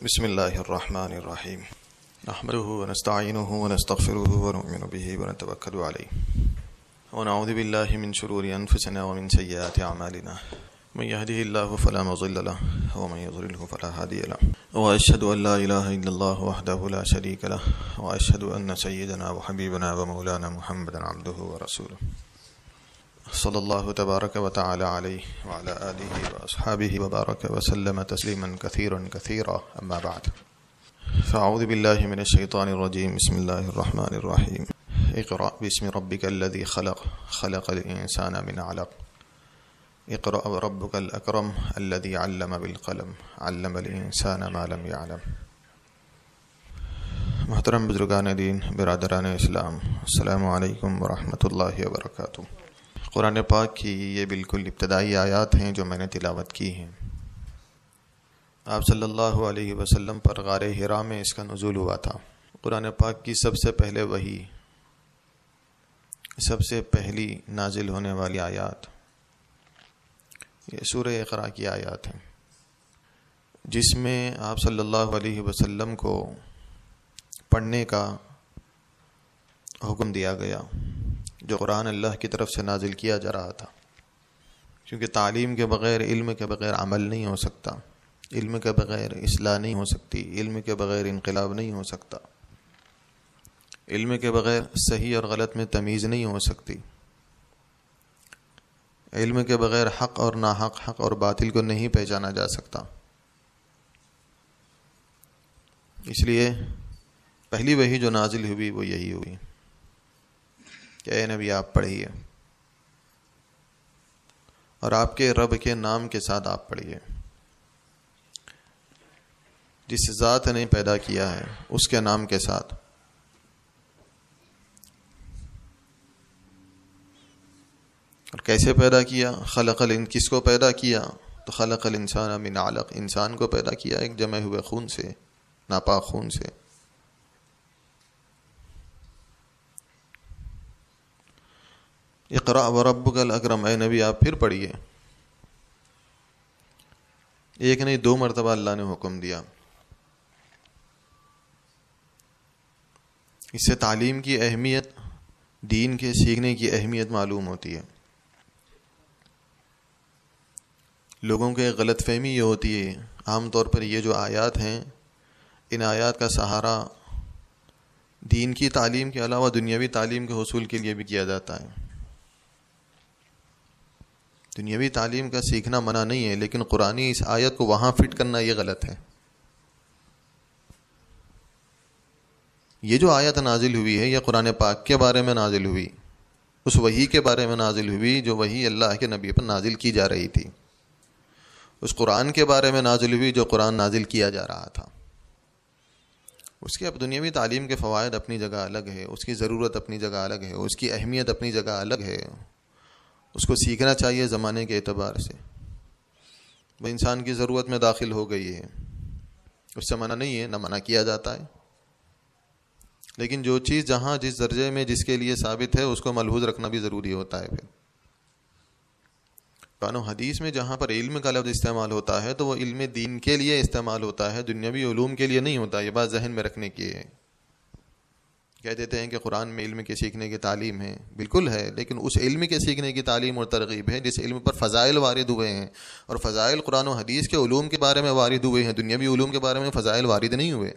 بسم الله الرحمن الرحيم نحمده ونستعينه ونستغفره ونؤمن به ونتوكل عليه ونعوذ بالله من شرور أنفسنا ومن سيئات أعمالنا من يهده الله فلا مضل له ومن يضلله فلا هادي له وأشهد أن لا إله إلا الله وحده لا شريك له وأشهد أن سيدنا وحبيبنا ومولانا محمدا عبده ورسوله صلى الله تبارك وتعالى عليه وعلى آله وأصحابه وبارك وسلم تسليما كثيرا كثيرا أما بعد فأعوذ بالله من الشيطان الرجيم بسم الله الرحمن الرحيم اقرأ باسم ربك الذي خلق خلق الإنسان من علق اقرأ وربك الأكرم الذي علم بالقلم علم الإنسان ما لم يعلم۔ محترم بزرگان دین، برادران اسلام، السلام علیکم ورحمۃ اللہ وبرکاتہ۔ قرآن پاک کی یہ بالکل ابتدائی آیات ہیں جو میں نے تلاوت کی ہیں۔ آپ صلی اللہ علیہ وسلم پر غار حرا میں اس کا نزول ہوا تھا۔ قرآن پاک کی سب سے پہلے وحی، سب سے پہلی نازل ہونے والی آیات یہ سورہ اقرا کی آیات ہیں، جس میں آپ صلی اللہ علیہ وسلم کو پڑھنے کا حکم دیا گیا، جو قرآن اللہ کی طرف سے نازل کیا جا رہا تھا، کیونکہ تعلیم کے بغیر، علم کے بغیر عمل نہیں ہو سکتا، علم کے بغیر اصلاح نہیں ہو سکتی، علم کے بغیر انقلاب نہیں ہو سکتا، علم کے بغیر صحیح اور غلط میں تمیز نہیں ہو سکتی، علم کے بغیر حق اور ناحق، حق اور باطل کو نہیں پہچانا جا سکتا۔ اس لیے پہلی وحی جو نازل ہوئی وہ یہی ہوئی کہ اے نبی آپ پڑھیے، اور آپ کے رب کے نام کے ساتھ آپ پڑھیے، جس ذات نے پیدا کیا ہے اس کے نام کے ساتھ۔ اور کیسے پیدا کیا؟ کس کو پیدا کیا؟ تو خلق الانسان من علق، انسان کو پیدا کیا ایک جمے ہوئے خون سے، ناپاک خون سے۔ اقرأ وربک الاکرم، اے نبی آپ پھر پڑھیے۔ ایک نہیں، دو مرتبہ اللہ نے حکم دیا۔ اس سے تعلیم کی اہمیت، دین کے سیکھنے کی اہمیت معلوم ہوتی ہے۔ لوگوں کے غلط فہمی یہ ہوتی ہے، عام طور پر یہ جو آیات ہیں، ان آیات کا سہارا دین کی تعلیم کے علاوہ دنیاوی تعلیم کے حصول کے لیے بھی کیا جاتا ہے۔ دنیاوی تعلیم کا سیکھنا منع نہیں ہے، لیکن قرآنی اس آیت کو وہاں فٹ کرنا یہ غلط ہے۔ یہ جو آیت نازل ہوئی ہے یہ قرآن پاک کے بارے میں نازل ہوئی، اس وحی کے بارے میں نازل ہوئی جو وحی اللہ کے نبی پر نازل کی جا رہی تھی، اس قرآن کے بارے میں نازل ہوئی جو قرآن نازل کیا جا رہا تھا۔ اس کے اب دنیاوی تعلیم کے فوائد اپنی جگہ الگ ہے، اس کی ضرورت اپنی جگہ الگ ہے، اس کی اہمیت اپنی جگہ الگ ہے، اس کو سیکھنا چاہیے زمانے کے اعتبار سے۔ وہ انسان کی ضرورت میں داخل ہو گئی ہے، اس سے منع نہیں ہے، نہ منع کیا جاتا ہے، لیکن جو چیز جہاں جس درجے میں جس کے لیے ثابت ہے اس کو ملحوظ رکھنا بھی ضروری ہوتا ہے۔ پھر قرآن و حدیث میں جہاں پر علم کا لفظ استعمال ہوتا ہے تو وہ علم دین کے لیے استعمال ہوتا ہے، دنیاوی علوم کے لیے نہیں ہوتا۔ یہ بات ذہن میں رکھنے کی ہے۔ کہہ دیتے ہیں کہ قرآن میں علم کے سیکھنے کی تعلیم ہے، بالکل ہے، لیکن اس علم کے سیکھنے کی تعلیم اور ترغیب ہے جس علم پر فضائل وارد ہوئے ہیں، اور فضائل قرآن و حدیث کے علوم کے بارے میں وارد ہوئے ہیں، دنیاوی علوم کے بارے میں فضائل وارد نہیں ہوئے۔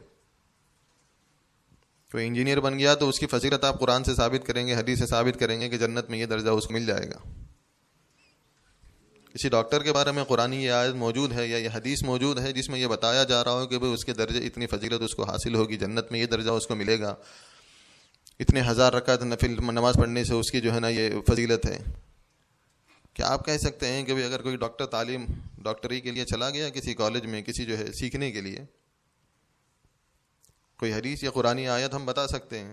کوئی انجینئر بن گیا تو اس کی فضیلت آپ قرآن سے ثابت کریں گے، حدیث سے ثابت کریں گے کہ جنت میں یہ درجہ اس کو مل جائے گا۔ کسی ڈاکٹر کے بارے میں قرآن یہ آیت موجود ہے یا یہ حدیث موجود ہے جس میں یہ بتایا جا رہا ہو کہ بھئی اس کے درجے اتنی فضیلت اس کو حاصل ہوگی، جنت میں یہ درجہ اس کو ملے گا، اتنے ہزار رکعت نفل نماز پڑھنے سے اس کی جو ہے نا یہ فضیلت ہے۔ کیا آپ کہہ سکتے ہیں کہ اگر کوئی ڈاکٹر ڈاکٹری کے لیے چلا گیا کسی کالج میں، کسی جو ہے سیکھنے کے لیے، کوئی حدیث یا قرآنی آیت ہم بتا سکتے ہیں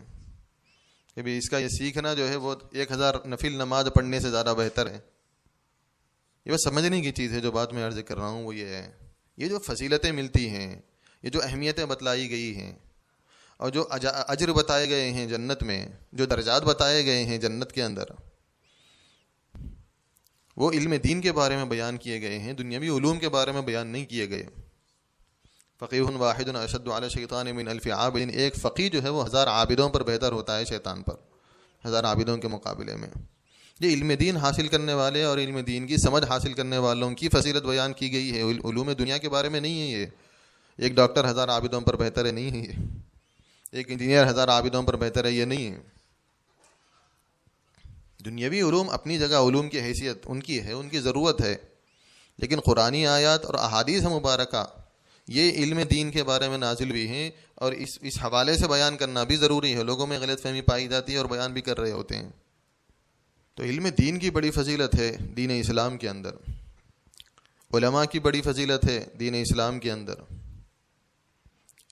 کہ بھی اس کا یہ سیکھنا جو ہے وہ 1000 نفل نماز پڑھنے سے زیادہ بہتر ہے؟ یہ بس سمجھنے کی چیز ہے۔ جو بات میں عرض کر رہا ہوں وہ یہ ہے، یہ جو فضیلتیں ملتی ہیں، یہ جو اہمیتیں بتلائی گئی ہیں، اور جو اجر بتائے گئے ہیں جنت میں، جو درجات بتائے گئے ہیں جنت کے اندر، وہ علم دین کے بارے میں بیان کیے گئے ہیں، دنیاوی علوم کے بارے میں بیان نہیں کیے گئے۔ فقیہ واحد اشد علی الشیطان من الف عابد، ایک فقیہ جو ہے وہ 1000 عابدوں پر بہتر ہوتا ہے شیطان پر، 1000 عابدوں کے مقابلے میں۔ یہ علم دین حاصل کرنے والے اور علم دین کی سمجھ حاصل کرنے والوں کی فضیلت بیان کی گئی ہے، علوم دنیا کے بارے میں نہیں ہے یہ۔ ایک ڈاکٹر 1000 عابدوں پر بہتر ہے، نہیں ہے یہ۔ ایک انجینئر 1000 عابدوں پر بہتر ہے، یہ نہیں ہے۔ دنیاوی علوم اپنی جگہ علوم کی حیثیت ان کی ہے، ان کی ضرورت ہے، لیکن قرآنی آیات اور احادیث مبارکہ یہ علم دین کے بارے میں نازل بھی ہیں، اور اس حوالے سے بیان کرنا بھی ضروری ہے۔ لوگوں میں غلط فہمی پائی جاتی ہے اور بیان بھی کر رہے ہوتے ہیں۔ تو علم دین کی بڑی فضیلت ہے دین اسلام کے اندر، علماء کی بڑی فضیلت ہے دین اسلام کے اندر،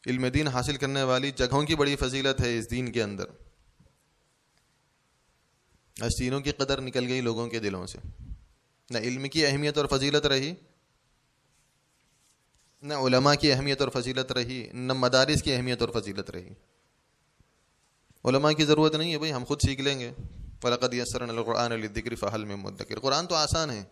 علم دین حاصل کرنے والی جگہوں کی بڑی فضیلت ہے اس دین کے اندر۔ اس تینوں کی قدر نکل گئی لوگوں کے دلوں سے، نہ علم کی اہمیت اور فضیلت رہی، نہ علماء کی اہمیت اور فضیلت رہی، نہ مدارس کی اہمیت اور فضیلت رہی۔ علماء کی ضرورت نہیں ہے بھائی، ہم خود سیکھ لیں گے۔ وَلَقَدْ يَسَّرْنَا الْقُرْآنَ لِلذِّكْرِ فَهَلْ مِن مُدَّكِرٍ، قرآن تو آسان ہے،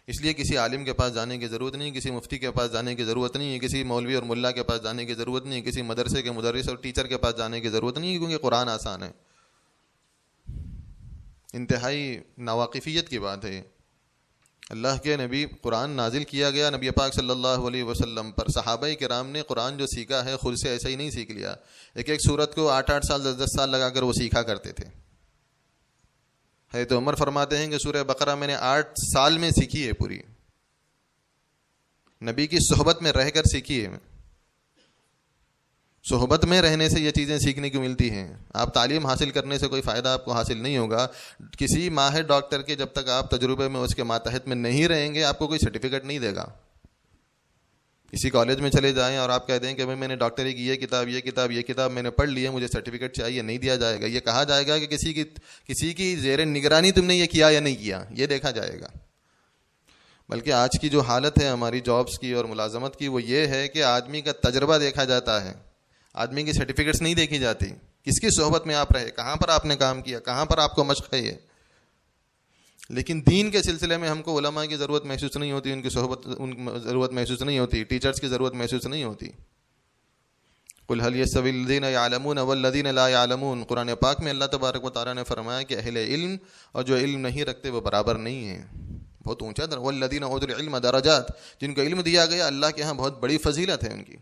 اس لیے کسی عالم کے پاس جانے کی ضرورت نہیں، کسی مفتی کے پاس جانے کی ضرورت نہیں ہے، کسی مولوی اور ملا کے پاس جانے کی ضرورت نہیں ہے، کسی مدرسے کے مدرس اور ٹیچر کے پاس جانے کی ضرورت نہیں ہے، کیونکہ قرآن آسان ہے۔ انتہائی ناواقفیت کی بات ہے۔ اللہ کے نبی، قرآن نازل کیا گیا نبی پاک صلی اللہ علیہ وسلم پر، صحابہ کرام نے قرآن جو سیکھا ہے خود سے ایسا ہی نہیں سیکھ لیا، ایک ایک سورت کو 8 سال 10 سال لگا کر وہ سیکھا کرتے تھے۔ حضرت عمر فرماتے ہیں کہ سورہ بقرہ میں نے 8 سال میں سیکھی ہے پوری، نبی کی صحبت میں رہ کر سیکھی ہے۔ صحبت میں رہنے سے یہ چیزیں سیکھنے کو ملتی ہیں۔ آپ تعلیم حاصل کرنے سے کوئی فائدہ آپ کو حاصل نہیں ہوگا۔ کسی ماہر ڈاکٹر کے جب تک آپ تجربے میں اس کے ماتحت میں نہیں رہیں گے، آپ کو کوئی سرٹیفکیٹ نہیں دے گا۔ کسی کالج میں چلے جائیں اور آپ کہہ دیں کہ بھائی میں نے ڈاکٹری کی یہ کتاب میں نے پڑھ لی ہے، مجھے سرٹیفکیٹ چاہیے، نہیں دیا جائے گا۔ یہ کہا جائے گا کہ کسی کی زیر نگرانی تم نے یہ کیا یا نہیں کیا، یہ دیکھا جائے گا۔ بلکہ آج کی جو حالت ہے ہماری جابس کی اور ملازمت کی، وہ یہ ہے کہ آدمی کا تجربہ دیکھا جاتا ہے، آدمی کی سرٹیفکیٹس نہیں دیکھی جاتی۔ کس کی صحبت میں آپ رہے، کہاں پر آپ نے کام کیا، کہاں پر آپ کو مشق ہے یہ۔ لیکن دین کے سلسلے میں ہم کو علماء کی ضرورت محسوس نہیں ہوتی، ان کی صحبت ضرورت محسوس نہیں ہوتی، ٹیچرز کی ضرورت محسوس نہیں ہوتی۔ قل هل يستوي الذين يعلمون والذين لا يعلمون، قرآن پاک میں اللہ تبارک و تعالیٰ نے فرمایا کہ اہل علم اور جو علم نہیں رکھتے وہ برابر نہیں ہیں۔ بہت اونچا در، والذین اوتوا العلم درجات، جن کو علم دیا گیا اللہ کے ہاں بہت بڑی فضیلت ہے ان کی۔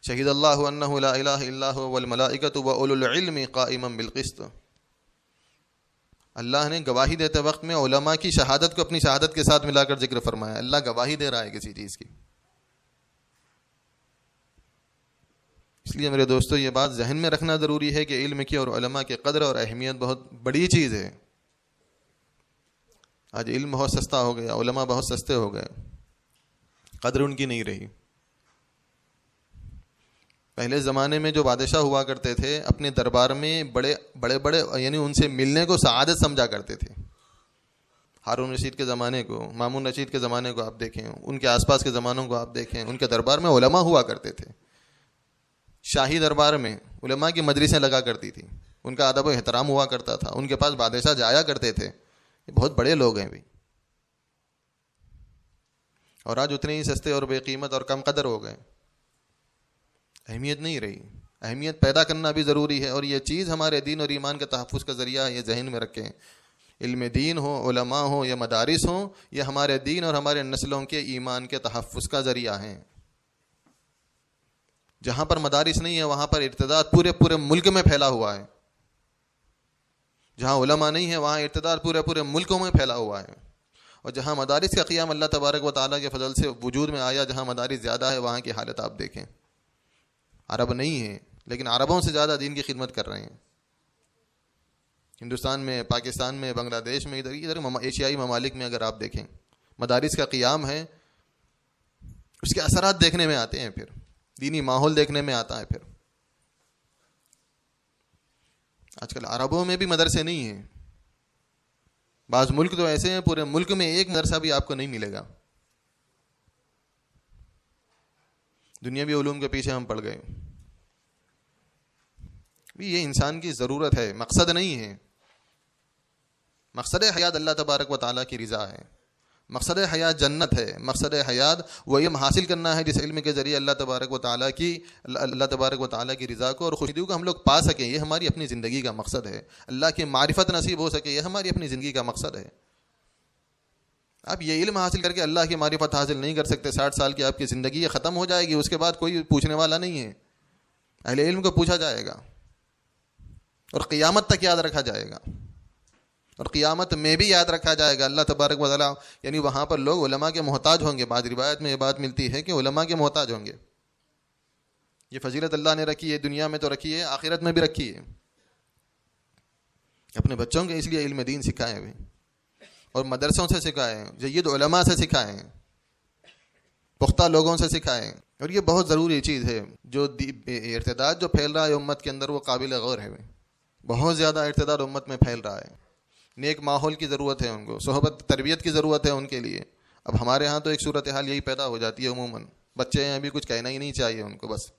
شہید اللہ انہ لا الہ الا هو والملائکۃ واولو العلم قائما بالقسط، اللہ نے گواہی دیتے وقت میں علماء کی شہادت کو اپنی شہادت کے ساتھ ملا کر ذکر فرمایا۔ اللہ گواہی دے رہا ہے کسی چیز کی۔ اس لیے میرے دوستو یہ بات ذہن میں رکھنا ضروری ہے کہ علم کی اور علماء کی قدر اور اہمیت بہت بڑی چیز ہے۔ آج علم بہت سستا ہو گیا، علماء بہت سستے ہو گئے، قدر ان کی نہیں رہی۔ پہلے زمانے میں جو بادشاہ ہوا کرتے تھے اپنے دربار میں بڑے بڑے یعنی ان سے ملنے کو سعادت سمجھا کرتے تھے۔ ہارون رشید کے زمانے کو، مامون رشید کے زمانے کو آپ دیکھیں، ان کے آس پاس کے زمانوں کو آپ دیکھیں، ان کے دربار میں علماء ہوا کرتے تھے۔ شاہی دربار میں علماء کی مجلسیں لگا کرتی تھی، ان کا ادب و احترام ہوا کرتا تھا، ان کے پاس بادشاہ جایا کرتے تھے۔ یہ بہت بڑے لوگ ہیں بھی، اور آج اتنے ہی سستے اور بے قیمت اور کم قدر ہو گئے، اہمیت نہیں رہی۔ اہمیت پیدا کرنا بھی ضروری ہے، اور یہ چیز ہمارے دین اور ایمان کے تحفظ کا ذریعہ ہے، یہ ذہن میں رکھیں۔ علم دین ہو، علماء ہوں یا مدارس ہوں، یہ ہمارے دین اور ہمارے نسلوں کے ایمان کے تحفظ کا ذریعہ ہیں۔ جہاں پر مدارس نہیں ہے وہاں پر ارتداد پورے ملک میں پھیلا ہوا ہے، جہاں علماء نہیں ہے وہاں ارتداد پورے ملکوں میں پھیلا ہوا ہے۔ اور جہاں مدارس کا قیام اللہ تبارک و تعالیٰ کے فضل سے وجود میں آیا، جہاں مدارس زیادہ ہے وہاں کی حالت آپ دیکھیں۔ عرب نہیں ہیں لیکن عربوں سے زیادہ دین کی خدمت کر رہے ہیں۔ ہندوستان میں، پاکستان میں، بنگلہ دیش میں، ادھر ایشیائی ممالک میں اگر آپ دیکھیں مدارس کا قیام ہے، اس کے اثرات دیکھنے میں آتے ہیں، پھر دینی ماحول دیکھنے میں آتا ہے۔ پھر آج کل عربوں میں بھی مدرسے نہیں ہیں، بعض ملک تو ایسے ہیں پورے ملک میں ایک مدرسہ بھی آپ کو نہیں ملے گا۔ دنیاوی علوم کے پیچھے ہم پڑ گئے۔ یہ انسان کی ضرورت ہے، مقصد نہیں ہے۔ مقصد حیات اللہ تبارک و تعالیٰ کی رضا ہے۔ مقصد حیات جنت ہے. مقصد حیات وہ علم حاصل کرنا ہے جس علم کے ذریعے اللہ تبارک و تعالیٰ کی رضا کو اور خوشنودی کو ہم لوگ پا سکیں. یہ ہماری اپنی زندگی کا مقصد ہے. اللہ کی معرفت نصیب ہو سکے، یہ ہماری اپنی زندگی کا مقصد ہے. آپ یہ علم حاصل کر کے اللہ کی معرفت حاصل نہیں کر سکتے. 60 سال کی آپ کی زندگی ختم ہو جائے گی، اس کے بعد کوئی پوچھنے والا نہیں ہے. اہل علم کو پوچھا جائے گا اور قیامت تک یاد رکھا جائے گا، اور قیامت میں بھی یاد رکھا جائے گا. اللہ تبارک و تعالیٰ یعنی وہاں پر لوگ علماء کے محتاج ہوں گے. بعض روایت میں یہ بات ملتی ہے کہ علماء کے محتاج ہوں گے. یہ فضیلت اللہ نے رکھی ہے، دنیا میں تو رکھی ہے، آخرت میں بھی رکھی ہے. اپنے بچوں کے اس لیے علم دین سکھائیں بھی، اور مدرسوں سے سکھائیں، جید علماء سے سکھائیں، پختہ لوگوں سے سکھائیں. اور یہ بہت ضروری چیز ہے. جو ارتداد جو پھیل رہا ہے امت کے اندر وہ قابل غور ہے. بہت زیادہ ارتداد امت میں پھیل رہا ہے. نیک ماحول کی ضرورت ہے، ان کو صحبت تربیت کی ضرورت ہے ان کے لیے. اب ہمارے ہاں تو ایک صورتحال یہی پیدا ہو جاتی ہے عموماً. بچے ہیں ابھی، کچھ کہنا ہی نہیں چاہیے ان کو، بس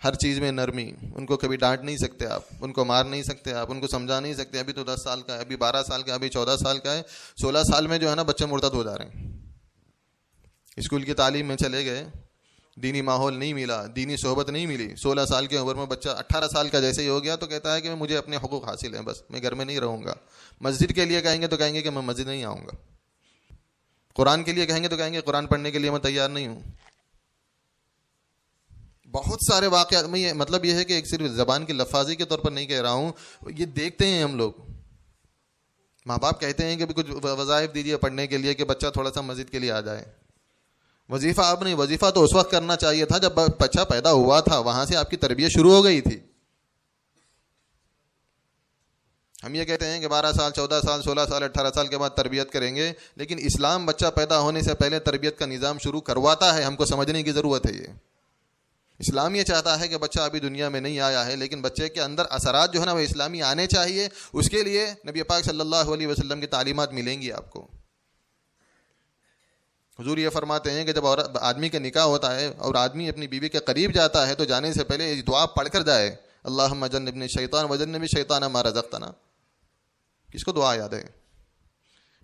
ہر چیز میں نرمی. ان کو کبھی ڈانٹ نہیں سکتے آپ، ان کو مار نہیں سکتے آپ، ان کو سمجھا نہیں سکتے. ابھی تو 10 سال کا ہے، ابھی 12 سال کا ہے، ابھی 14 سال کا ہے. 16 سال میں جو ہے نا بچے مرتد ہو جا رہے ہیں. اسکول کی تعلیم میں چلے گئے، دینی ماحول نہیں ملا، دینی صحبت نہیں ملی. 16 سال کی عمر میں بچہ 18 سال کا جیسے ہی ہو گیا تو کہتا ہے کہ مجھے اپنے حقوق حاصل ہیں، بس میں گھر میں نہیں رہوں گا. مسجد کے لیے کہیں گے تو کہیں گے کہ میں مسجد نہیں آؤں گا. قرآن کے لیے کہیں گے تو کہیں گے قرآن پڑھنے کے لیے میں تیار نہیں ہوں. بہت سارے واقعات میں یہ مطلب یہ ہے کہ ایک صرف زبان کی لفاظی کے طور پر نہیں کہہ رہا ہوں، یہ دیکھتے ہیں ہم لوگ. ماں باپ کہتے ہیں کہ کچھ وظائف دیجیے پڑھنے کے لیے کہ بچہ تھوڑا سا مسجد کے لیے آ جائے. وظیفہ اب نہیں، وظیفہ تو اس وقت کرنا چاہیے تھا جب بچہ پیدا ہوا تھا، وہاں سے آپ کی تربیت شروع ہو گئی تھی. ہم یہ کہتے ہیں کہ 12 سال 14 سال 16 سال 18 سال کے بعد تربیت کریں گے، لیکن اسلام بچہ پیدا ہونے سے پہلے تربیت کا نظام شروع کرواتا ہے. ہم کو سمجھنے کی ضرورت ہے. یہ اسلام یہ چاہتا ہے کہ بچہ ابھی دنیا میں نہیں آیا ہے، لیکن بچے کے اندر اثرات جو ہے نا وہ اسلامی آنے چاہیے. اس کے لیے نبی پاک صلی اللہ علیہ وسلم کی تعلیمات ملیں گی آپ کو. حضور یہ فرماتے ہیں کہ جب آدمی کا نکاح ہوتا ہے اور آدمی اپنی بیوی کے قریب جاتا ہے تو جانے سے پہلے یہ دعا پڑھ کر جائے، اللہم جنبنی الشیطان وجنب الشیطان ما رزقتنا. کس کو دعا یاد ہے؟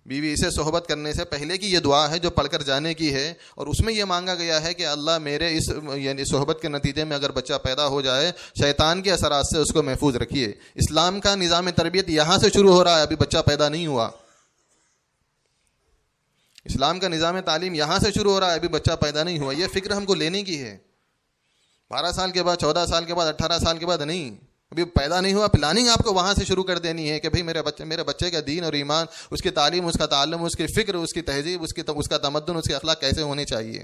بیوی سے صحبت کرنے سے پہلے کی یہ دعا ہے جو پڑھ کر جانے کی ہے. اور اس میں یہ مانگا گیا ہے کہ اللہ میرے اس یعنی صحبت کے نتیجے میں اگر بچہ پیدا ہو جائے شیطان کے اثرات سے اس کو محفوظ رکھیے. اسلام کا نظام تربیت یہاں سے شروع ہو رہا ہے، ابھی بچہ پیدا نہیں ہوا. اسلام کا نظام تعلیم یہاں سے شروع ہو رہا ہے، ابھی بچہ پیدا نہیں ہوا. یہ فکر ہم کو لینے کی ہے. 12 سال کے بعد 14 سال کے بعد 18 سال کے بعد نہیں، ابھی پیدا نہیں ہوا. پلاننگ آپ کو وہاں سے شروع کر دینی ہے کہ بھئی میرے بچے کا دین اور ایمان، اس کی تعلیم، اس کا تعلم، اس کی فکر، اس کی تہذیب، اس کا تمدن، اس کے اخلاق کیسے ہونے چاہیے.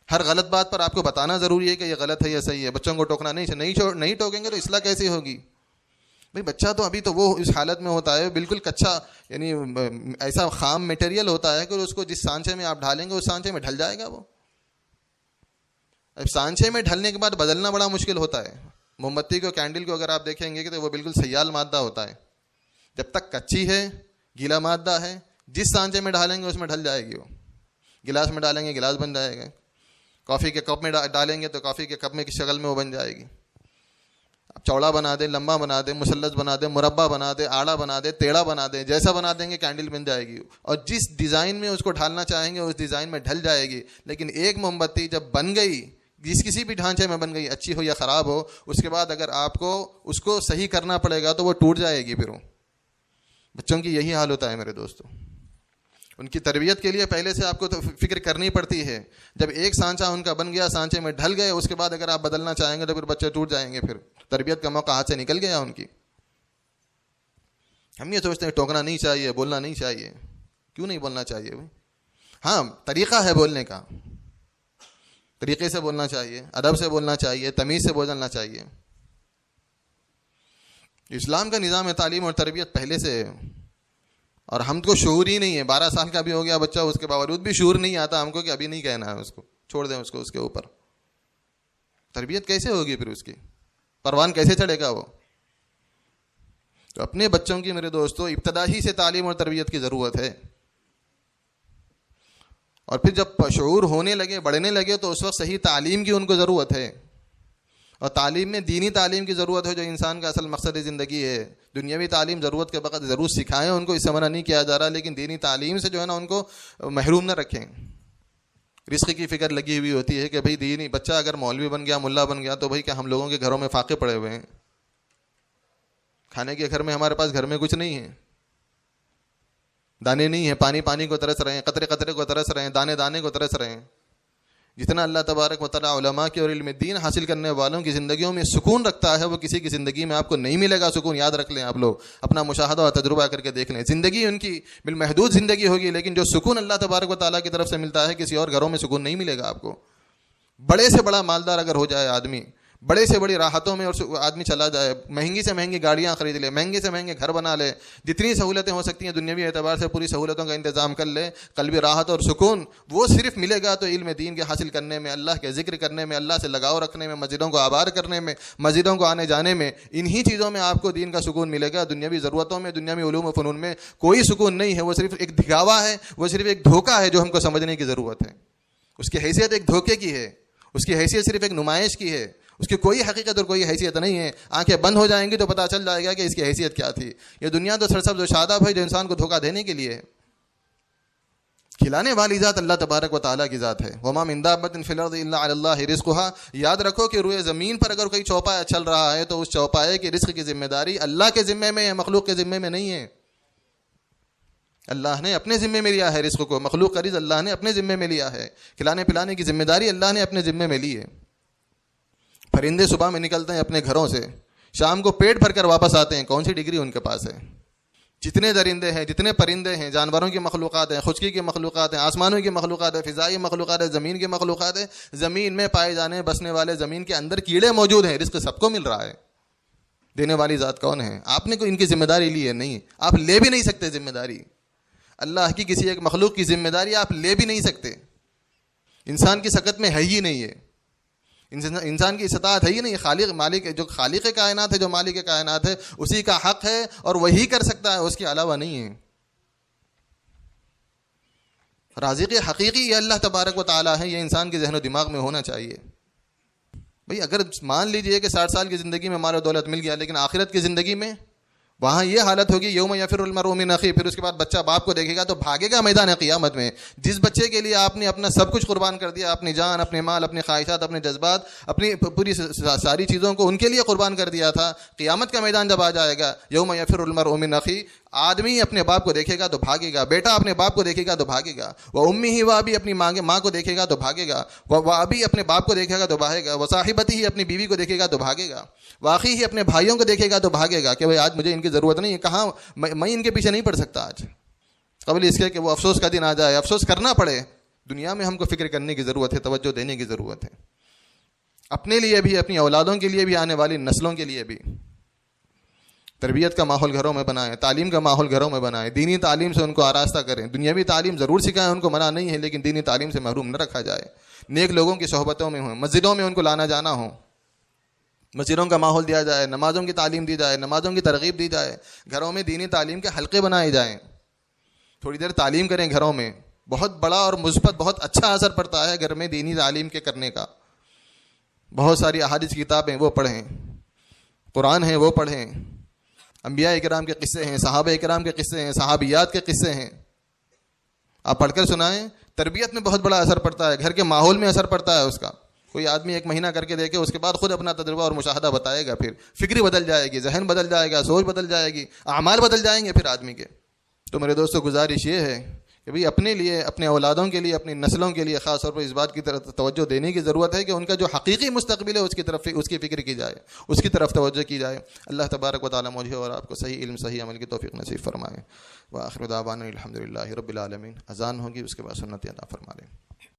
ہر غلط بات پر آپ کو بتانا ضروری ہے کہ یہ غلط ہے یا صحیح ہے. بچوں کو ٹوکنا نہیں ٹوکیں گے تو اصلاح کیسے ہوگی؟ بھئی بچہ تو ابھی تو وہ اس حالت میں ہوتا ہے بالکل کچا، یعنی ایسا خام میٹیریل ہوتا ہے کہ اس کو جس سانچے میں آپ ڈالیں گے اس سانچے میں ڈھل جائے گا. وہ اب سانچے میں ڈھلنے کے بعد بدلنا بڑا مشکل ہوتا ہے. موم بتی کو، کینڈل کو اگر آپ دیکھیں گے کہ وہ بالکل سیال مادہ ہوتا ہے. جب تک کچی ہے، گیلا مادہ ہے، جس سانچے میں ڈالیں گے اس میں ڈھل جائے گی. وہ گلاس میں ڈالیں گے گلاس بن جائے گا. کافی کے کپ میں ڈالیں گے تو کافی کے کپ میں کی شکل میں وہ بن جائے گی. چوڑا بنا دیں، لمبا بنا دیں، مثلث بنا دیں، مربع بنا دیں، آڑا بنا دیں، ٹیڑھا بنا دیں، جیسا بنا دیں گے کینڈل بن جائے گی. اور جس ڈیزائن میں اس کو ڈھالنا چاہیں گے اس ڈیزائن میں ڈھل جائے گی. لیکن ایک موم بتی جب بن گئی، کسی بھی ڈھانچے میں بن گئی، اچھی ہو یا خراب ہو، اس کے بعد اگر آپ کو اس کو صحیح کرنا پڑے گا تو وہ ٹوٹ جائے گی. پھر وہ بچوں کی یہی حال ہوتا ہے میرے دوستوں. ان کی تربیت کے لیے پہلے سے آپ کو تو فکر کرنی پڑتی ہے. جب ایک سانچہ ان کا بن گیا، سانچے میں ڈھل گئے، اس کے بعد اگر آپ بدلنا چاہیں گے تو پھر بچے ٹوٹ جائیں گے. پھر تربیت کا موقع ہاتھ سے نکل گیا ان کی. ہم یہ سوچتے ہیں ٹوکنا نہیں چاہیے، بولنا نہیں چاہیے. کیوں نہیں بولنا چاہیے؟ ہاں طریقہ ہے بولنے کا، طریقے سے بولنا چاہیے، ادب سے بولنا چاہیے، تمیز سے بولنا چاہیے. اسلام کا نظام تعلیم اور تربیت پہلے سے ہے اور ہم کو شعور ہی نہیں ہے. 12 سال کا بھی ہو گیا بچہ، اس کے باوجود بھی شعور نہیں آتا ہم کو کہ ابھی نہیں کہنا ہے، اس کو چھوڑ دیں، اس کو اس کے اوپر. تربیت کیسے ہوگی پھر؟ اس کی پروان کیسے چڑھے گا وہ؟ تو اپنے بچوں کی میرے دوستوں ابتدا ہی سے تعلیم اور تربیت کی ضرورت ہے. اور پھر جب شعور ہونے لگے، بڑھنے لگے، تو اس وقت صحیح تعلیم کی ان کو ضرورت ہے. اور تعلیم میں دینی تعلیم کی ضرورت ہے جو انسان کا اصل مقصد زندگی ہے. دنیاوی تعلیم ضرورت کے وقت ضرور سکھائیں ان کو، اس سے منع نہیں کیا جا رہا، لیکن دینی تعلیم سے جو ہے نا ان کو محروم نہ رکھیں. رزق کی فکر لگی ہوئی ہوتی ہے کہ بھئی دینی بچہ اگر مولوی بن گیا، ملا بن گیا، تو بھئی کیا ہم لوگوں کے گھروں میں فاقے پڑے ہوئے ہیں؟ کھانے کے گھر میں ہمارے پاس گھر میں کچھ نہیں ہے، دانے نہیں ہیں، پانی پانی کو ترس رہے ہیں، قطرے قطرے کو ترس رہے ہیں، دانے دانے کو ترس رہے ہیں. جتنا اللہ تبارک و تعالیٰ علماء کی اور علم دین حاصل کرنے والوں کی زندگیوں میں سکون رکھتا ہے، وہ کسی کی زندگی میں آپ کو نہیں ملے گا سکون. یاد رکھ لیں، آپ لوگ اپنا مشاہدہ اور تجربہ کر کے دیکھ لیں. زندگی ان کی بالمحدود زندگی ہوگی، لیکن جو سکون اللہ تبارک و تعالیٰ کی طرف سے ملتا ہے کسی اور گھروں میں سکون نہیں ملے گا آپ کو. بڑے سے بڑا مالدار اگر ہو جائے آدمی، بڑے سے بڑی راحتوں میں اور آدمی چلا جائے، مہنگی سے مہنگی گاڑیاں خرید لے، مہنگے سے مہنگے گھر بنا لے، جتنی سہولتیں ہو سکتی ہیں دنیاوی اعتبار سے پوری سہولتوں کا انتظام کر لے، قلبی راحت اور سکون وہ صرف ملے گا تو علم دین کے حاصل کرنے میں، اللہ کے ذکر کرنے میں، اللہ سے لگاؤ رکھنے میں، مسجدوں کو آباد کرنے میں، مسجدوں کو آنے جانے میں. انہی چیزوں میں آپ کو دین کا سکون ملے گا. دنیاوی ضرورتوں میں، دنیاوی علوم و فنون میں کوئی سکون نہیں ہے. وہ صرف ایک دکھاوا ہے، وہ صرف ایک دھوکہ ہے جو ہم کو سمجھنے کی ضرورت ہے. اس کی حیثیت ایک دھوکے کی ہے، اس کی حیثیت صرف ایک نمائش کی ہے، اس کی کوئی حقیقت اور کوئی حیثیت نہیں ہے. آنکھیں بند ہو جائیں گی تو پتہ چل جائے گا کہ اس کی حیثیت کیا تھی. یہ دنیا تو سرسبز و شاداب ہے جو انسان کو دھوکہ دینے کے لیے ہے. کھلانے والی ذات اللہ تبارک و تعالیٰ کی ذات ہے. وما من دابۃ فی الارض الا علی اللہ رزقها. یاد رکھو کہ روئے زمین پر اگر کوئی چوپایا چل رہا ہے تو اس چوپائے کی رزق کی ذمہ داری اللہ کے ذمے میں ہے، مخلوق کے ذمے میں نہیں ہے. اللہ نے اپنے ذمے میں لیا ہے رزق کو، مخلوق کا رزق اللہ نے اپنے ذمے میں لیا ہے. کھلانے پلانے کی ذمہ داری اللہ نے اپنے ذمے میں لی ہے. پرندے صبح میں نکلتے ہیں اپنے گھروں سے، شام کو پیٹ بھر کر واپس آتے ہیں. کون سی ڈگری ان کے پاس ہے؟ جتنے درندے ہیں، جتنے پرندے ہیں، جانوروں کی مخلوقات ہیں، خشکی کی مخلوقات ہیں، آسمانوں کی مخلوقات ہیں، فضائی مخلوقات ہیں، زمین کی مخلوقات ہیں، زمین میں پائے جانے بسنے والے زمین کے اندر کیڑے موجود ہیں. رزق سب کو مل رہا ہے. دینے والی ذات کون ہے؟ آپ نے کوئی ان کی ذمہ داری لی ہے؟ نہیں، آپ لے بھی نہیں سکتے ذمہ داری. اللہ کی کسی ایک مخلوق کی ذمہ داری آپ لے بھی نہیں سکتے. انسان کی سکت میں ہے ہی نہیں ہے، انسان کی استطاعت ہے ہی نہیں. خالق مالک جو خالق کائنات ہے، جو مالک کائنات ہے، اسی کا حق ہے اور وہی کر سکتا ہے، اس کے علاوہ نہیں ہے. رازق حقیقی یہ اللہ تبارک و تعالیٰ ہے. یہ انسان کے ذہن و دماغ میں ہونا چاہیے. بھئی اگر مان لیجئے کہ 60 سال کی زندگی میں مال و دولت مل گیا، لیکن آخرت کی زندگی میں وہاں یہ حالت ہوگی یوم یفر المرء من اخیہ. پھر اس کے بعد بچہ باپ کو دیکھے گا تو بھاگے گا میدان قیامت میں. جس بچے کے لیے آپ نے اپنا سب کچھ قربان کر دیا، اپنی جان، اپنے مال، اپنے خواہشات، اپنے جذبات، اپنی پوری ساری چیزوں کو ان کے لیے قربان کر دیا تھا، قیامت کا میدان جب آ جائے گا یوم یفر المرء من اخیہ، آدمی اپنے باپ کو دیکھے گا تو بھاگے گا، بیٹا اپنے باپ کو دیکھے گا تو بھاگے گا. وہ امی و ابی اپنی ماں کو دیکھے گا تو بھاگے گا. وہ ابی اپنے باپ کو دیکھے گا تو بھاگے گا. وہ صاحبتی ہی اپنی بیوی کو دیکھے گا تو بھاگے گا. واقعی ہی اپنے بھائیوں کو دیکھے گا تو بھاگے گا کہ بھائی آج مجھے ان کی ضرورت نہیں ہے، کہاں میں ان کے پیچھے نہیں پڑ سکتا آج. قبل اس کے کہ وہ افسوس کا دن آ جائے، افسوس کرنا پڑے. دنیا میں ہم کو فکر کرنے کی ضرورت ہے، توجہ دینے کی ضرورت ہے، اپنے لیے بھی، اپنی اولادوں کے لیے بھی، آنے والی نسلوں کے لیے بھی. تربیت کا ماحول گھروں میں بنائیں، تعلیم کا ماحول گھروں میں بنائیں، دینی تعلیم سے ان کو آراستہ کریں. دنیاوی تعلیم ضرور سکھائیں، ان کو منع نہیں ہے، لیکن دینی تعلیم سے محروم نہ رکھا جائے. نیک لوگوں کی صحبتوں میں ہوں، مسجدوں میں ان کو لانا جانا ہو، مسجدوں کا ماحول دیا جائے، نمازوں کی تعلیم دی جائے، نمازوں کی ترغیب دی جائے. گھروں میں دینی تعلیم کے حلقے بنائے جائیں، تھوڑی دیر تعلیم کریں گھروں میں. بہت بڑا اور مثبت، بہت اچھا اثر پڑتا ہے گھر میں دینی تعلیم کے کرنے کا. بہت ساری احادیث کی کتابیں وہ پڑھیں، قرآن ہیں وہ پڑھیں، انبیاء کرام کے قصے ہیں، صحابہ کرام کے قصے ہیں، صحابیات کے قصے ہیں، آپ پڑھ کر سنائیں. تربیت میں بہت بڑا اثر پڑتا ہے، گھر کے ماحول میں اثر پڑتا ہے اس کا. کوئی آدمی 1 مہینہ کر کے دیکھے، اس کے بعد خود اپنا تجربہ اور مشاہدہ بتائے گا، پھر فکر بدل جائے گی، ذہن بدل جائے گا، سوچ بدل جائے گی، اعمال بدل جائیں گے پھر آدمی کے. تو میرے دوستوں گزارش یہ ہے کہ بھئی اپنے لیے، اپنے اولادوں کے لیے، اپنی نسلوں کے لیے خاص طور پر اس بات کی طرف توجہ دینے کی ضرورت ہے کہ ان کا جو حقیقی مستقبل ہے اس کی طرف، اس کی فکر کی جائے، اس کی طرف توجہ کی جائے. اللہ تبارک و تعالیٰ مجھے اور آپ کو صحیح علم، صحیح عمل کی توفیق نصیب فرمائے. وآخر دعوانا الحمدللہ رب العالمین. اذان ہوگی، اس کے بعد سنت ادا فرما لیں.